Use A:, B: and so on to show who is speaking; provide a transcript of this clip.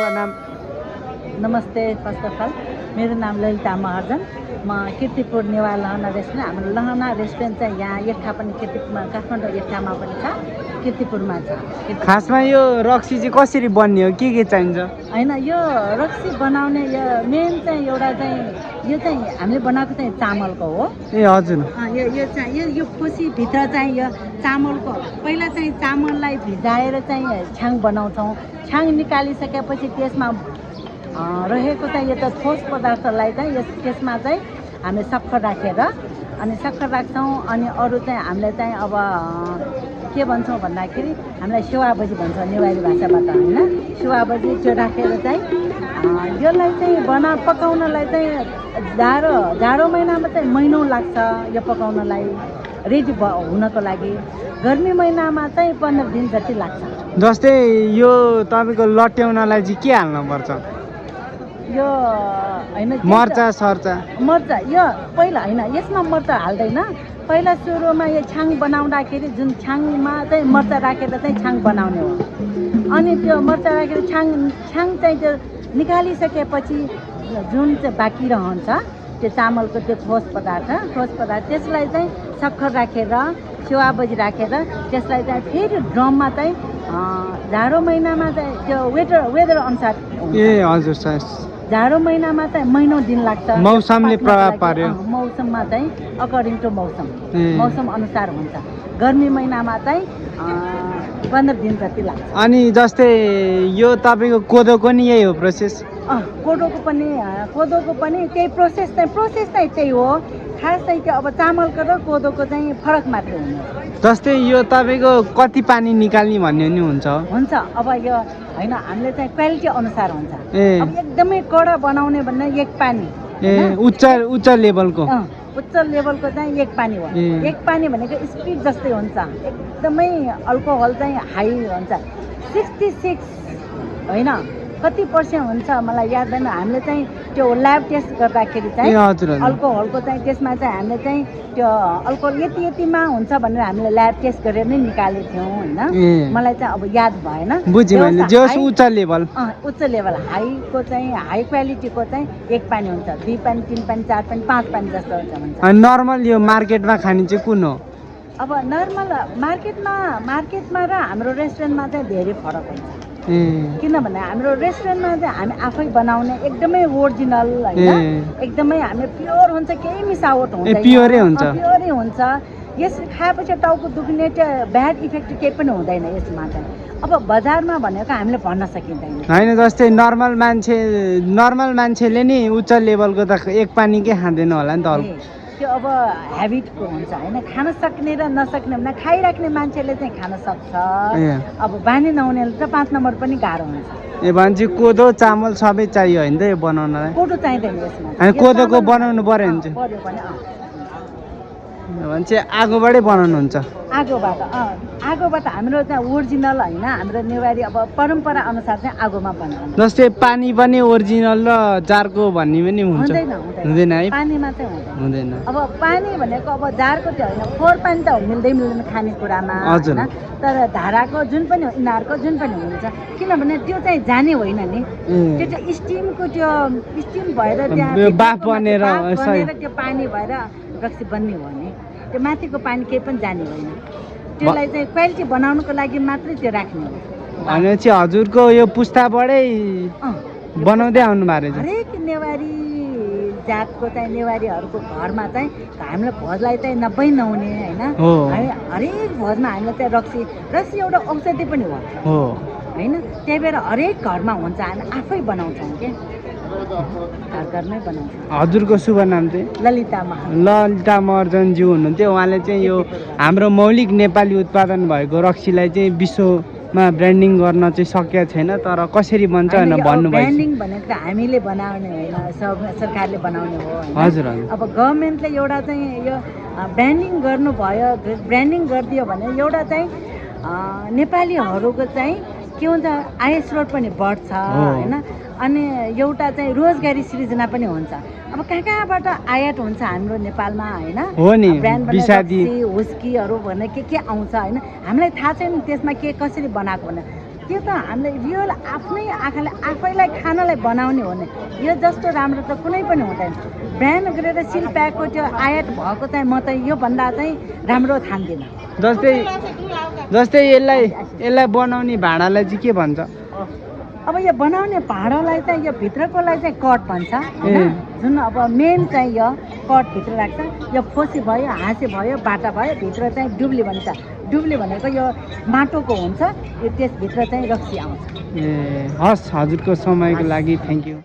A: नाम?
B: नमस्ते, first of all मेरो नाम ललिता महर्जन। म कीर्तिपुर नेवा लहना रेस्टुरेन्ट, हाम्रो लहना रेस्टुरेन्ट चाहिँ यहाँ यट्ठा पनि कीर्तिपुरमा, काठमाडौँ यट्ठामा पनि छ, कीर्तिपुरमा छ।
A: खासमा यो रक्सी चाहिँ कसरी बन्ने हो, के चाहिन्छ?
B: होइन, यो रक्सी बनाउने यो मेन चाहिँ एउटा चाहिँ यो चाहिँ हामीले बनाएको चाहिँ चामलको हो।
A: ए हजुर।
B: यो चाहिँ यो खोसीभित्र चाहिँ यो चामलको पहिला चाहिँ चामललाई भिजाएर चाहिँ छ्याङ बनाउँछौँ। छ्याङ निकालिसकेपछि त्यसमा रहेको चाहिँ यो त ठोस पदार्थलाई चाहिँ त्यसमा चाहिँ हामीले सक्खर राखेर अनि सक्खर राख्छौँ। अनि अरू चाहिँ हामीले चाहिँ अब के भन्छौँ भन्दाखेरि हामीलाई सेवाबजी भन्छ नेवारी भाषाबाट, होइन? सेवाबजी त्यो राखेर चाहिँ यसलाई चाहिँ पकाउनलाई चाहिँ जाडो महिनामा चाहिँ महिनौँ लाग्छ यो पकाउनलाई रेडी हुनको लागि। गर्मी महिनामा चाहिँ 15 दिन जति लाग्छ।
A: जस्तै यो तपाईँको लट्याउनलाई चाहिँ के हाल्नुपर्छ?
B: यो होइन
A: मर्चा सर्चा
B: मर्चा यो पहिला होइन, यसमा मर्चा हाल्दैन। पहिला सुरुमा यो छ्याङ बनाउँदाखेरि जुन छ्याङमा चाहिँ मर्चा राखेर चाहिँ छ्याङ बनाउने हो। अनि त्यो मर्चा राखेर छ्याङ चाहिँ त्यो निकालिसकेपछि जुन चाहिँ बाँकी रहन्छ त्यो चामलको त्यो ठोस पदार्थ त्यसलाई चाहिँ सक्खर राखेर सेवाबजी राखेर त्यसलाई चाहिँ फेरि ड्रममा चाहिँ जाडो महिनामा चाहिँ त्यो वेदर अनुसार हुन्छ।
A: ए हजुर सर।
B: जाडो महिनामा चाहिँ महिनौँ दिन लाग्छ।
A: मौसमले प्रभाव पार्यो।
B: मौसममा चाहिँ अकर्डिङ टु मौसम अनुसार हुन्छ। गर्मी महिनामा चाहिँ 15 दिन जति लाग्छ।
A: अनि जस्तै यो तपाईँको कोदोको नि यही हो प्रोसेस?
B: कोदोको पनि त्यही प्रोसेस चाहिँ त्यही हो। खास चाहिँ त्यो अब चामलको र कोदोको चाहिँ फरक मात्रै हुने।
A: जस्तै यो तपाईँको कति पानी निकाल्ने भन्ने नि हुन्छ?
B: अब यो होइन, हामीले चाहिँ क्वालिटी अनुसार हुन्छ। अब एकदमै कडा बनाउने भन्ने 1 पानी,
A: उच्च लेभलको
B: चाहिँ 1 पानी हो। 1 पानी भनेको स्पिड जस्तै हुन्छ। एकदमै अल्कोहल चाहिँ हाई हुन्छ। 66 होइन, कति पर्सेन्ट हुन्छ मलाई याद भएन। हामीले चाहिँ त्यो ल्याब टेस्ट गर्दाखेरि चाहिँ अल्कोहलको चाहिँ त्यसमा चाहिँ हामीले चाहिँ त्यो अल्कोहल यतिमा हुन्छ भनेर हामीले ल्याब टेस्ट गरेर नै निकालेको थियौँ, होइन? मलाई चाहिँ अब याद भएन।
A: उच्च लेभल
B: हाईको चाहिँ हाई क्वालिटीको चाहिँ 1 पानी हुन्छ, 2 पानी, 3 पानी, 4 पानी, 5 पानी जस्तो हुन्छ।
A: नर्मल यो मार्केटमा खाने चाहिँ कुन हो?
B: अब नर्मल मार्केटमा र हाम्रो रेस्टुरेन्टमा चाहिँ धेरै फरक हुन्छ। किनभने हाम्रो रेस्टुरेन्टमा चाहिँ हामी आफै बनाउने एकदमै ओरिजिनल, होइन? एकदमै हामी प्योर हुन्छ, केही मिसावट हुँदैन, प्योरै हुन्छ। यस खाएपछि टाउको दुख्ने त्यो ब्याड इफेक्ट केही पनि हुँदैन यसमा चाहिँ। अब बजारमा भनेको हामीले भन्न सकिँदैन,
A: होइन? जस्तै नर्मल मान्छेले नि उच्च लेभलको त 1 पानी के खाँदैन होला नि त।
B: त्यो अब हेबिटको हुन्छ, होइन? खान सक्ने र नसक्ने भने खाइराख्ने मान्छेले चाहिँ खान सक्छ। अब बानी नहुनेले त 5 नम्बर पनि गाह्रो हुन्छ।
A: भनेपछि कोदो चामल सबै चाहियो होइन त यो बनाउनलाई?
B: कोदो चाहिँदैन यसमा।
A: कोदोको बनाउनु पर्यो भने चाहिँ आगोबाटै बनाउनुहुन्छ? आगोबाट हाम्रो चाहिँ ओरिजिनल, होइन? हाम्रो नेवारी अब परम्परा अनुसार चाहिँ आगोमा बनाउँछ। जस्तै
B: पानी
A: पनि ओरिजिनल र जारको भन्ने पनि हुन्छ? हुँदैन है,
B: पानीमा चाहिँ
A: हुँदैन।
B: अब पानी भनेको अब जारको त्यो होइन, फोहोर पानी त मिल्दैन खानेकुरामा, होइन? तर धाराको जुन पनि हो, इनारको जुन पनि हुन्छ, किनभने त्यो चाहिँ जाने होइन नि। त्यो चाहिँ स्टिम भएर त्यहाँ
A: बाफ बनेर
B: त्यो पानी भएर रक्सी बन्ने हो नि। त्यो माथिको पानी केही पनि जाने होइन। त्यसलाई चाहिँ क्वालिटी बनाउनुको लागि मात्रै त्यो राख्ने हो।
A: भनेपछि हजुरको यो पुस्ताबाटै बनाउँदै आउनु भएको रहेछ?
B: हरेक नेवारी जातको चाहिँ नेवारीहरूको घरमा चाहिँ हामीलाई भोजलाई चाहिँ नहुने, होइन? हरेक भोजमा हामीलाई चाहिँ रक्सी एउटा औषधि पनि हो, होइन? त्यही भएर हरेक घरमा हुन्छ। हामी आफै बनाउँछौँ के, घरमै बनाउँछौँ।
A: हजुरको शुभ नाम चाहिँ?
B: ललिता
A: महर्जनज्यू हुनुहुन्थ्यो। उहाँले चाहिँ यो हाम्रो मौलिक नेपाली उत्पादन भएको रक्सीलाई चाहिँ विश्वमा ब्रान्डिङ गर्न चाहिँ सकेको छैन, तर कसरी बन्छ भनेर भन्नुभयो।
B: ब्रान्डिङ भनेको हामीले बनाउने होइन, सरकारले बनाउने हो।
A: हजुर।
B: अब गभर्मेन्टले एउटा चाहिँ यो ब्रान्डिङ गर्नुभयो, ब्रान्डिङ गरिदियो भने एउटा चाहिँ नेपालीहरूको चाहिँ के हुन्छ, आय स्रोत पनि बढ्छ, होइन? अनि एउटा चाहिँ रोजगारी सृजना पनि हुन्छ। अब कहाँबाट आयात हुन्छ हाम्रो नेपालमा, होइन? ब्रान्ड हुस्कीहरू भने के आउँछ, होइन? हामीलाई थाहा छैन त्यसमा के कसरी बनाएको भने। त्यो त हामीले रियल आफ्नै आँखाले आफैलाई खानलाई बनाउने हो नि। यो जस्तो राम्रो त कुनै पनि हुँदैन। ब्रान्ड गरेर सिल प्याकको त्यो आयात भएको चाहिँ म त योभन्दा चाहिँ राम्रो ठान्दिनँ।
A: जस्तै यसलाई बनाउने भाँडालाई चाहिँ के भन्छ?
B: अब यो बनाउने भाँडालाई चाहिँ यो भित्रकोलाई चाहिँ कट भन्छ होइन, जुन अब मेन चाहिँ यो कटभित्र राख्छ। यो फोसी भयो, हाँसे भयो, बाटा भयो, भित्र चाहिँ डुब्ली भन्छ। डुब्ली भनेको यो माटोको हुन्छ, यो त्यसभित्र चाहिँ रक्सी आउँछ।
A: ए हस्, हजुरको समयको लागि थ्याङ्क यू।